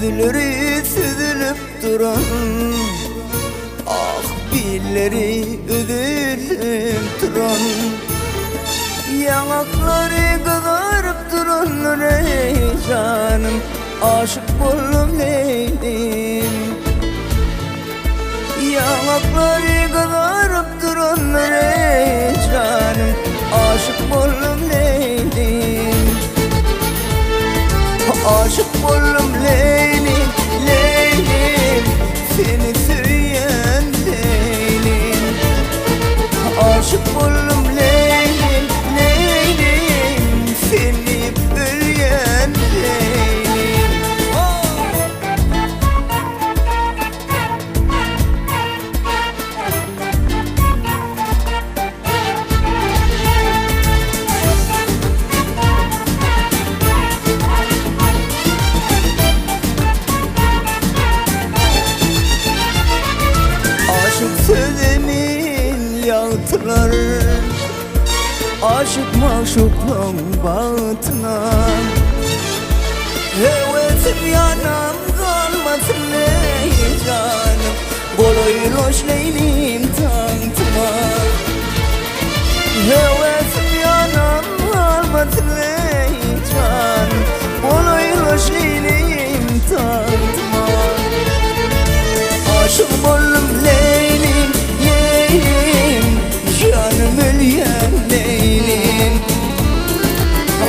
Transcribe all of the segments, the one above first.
Gözleri süzülüp duran, ah dilleri üzülüp duran, yanakları kızarıp duran ey canım, aşık buldum Leylim. Yanakları kızarıp duran ey canım, aşık buldum Leylim. Aşık buldum Leylim, Leylim, seni söyleyen Leylim. Aşık buldum Leylim, Leylim, seni söyleyen Leylim. Aşık sözümün yağıtlar, aşık maşuklum bağıtına. Hevesim yanam kalmasın ey canım, Boloyloş Leylim tanıtma. Hevesim yanam kalmasın ey canım, Boloyloş Leylim tanıtma. Aşık buldum Leylim, Leylim, canım ölüyen Leylim.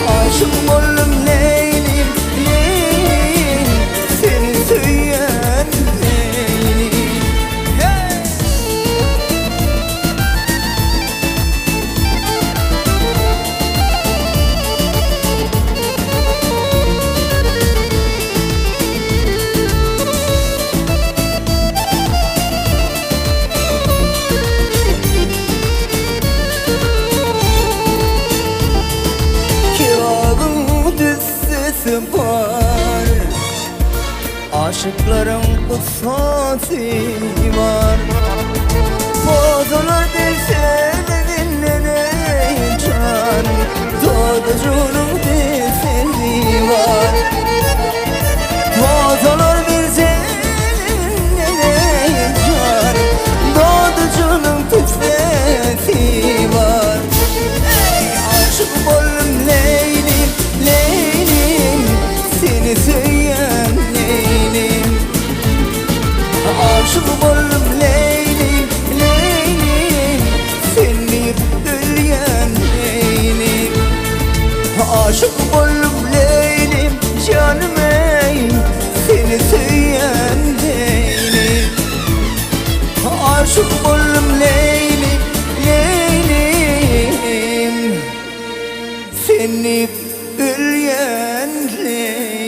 Aşık buldum Leylim, Leylim, seni söyleyen Leylim. Hey! Var, aşıkların kutsası var. Bozulur dese de dinlene canım, doğducunun deseni var. Bozulur dese de dinlene canım, doğducunun deseni var. Ey aşık buldum Leylim, Leylim, seni söyleyen Leylim. Aşık buldum Leylim, Leylim, seni söyleyen Leylim. Aşık buldum Leylim, canım ey, seni söyleyen Leylim. Aşık buldum Leylim, Leylim, seni söyleyen Leylim.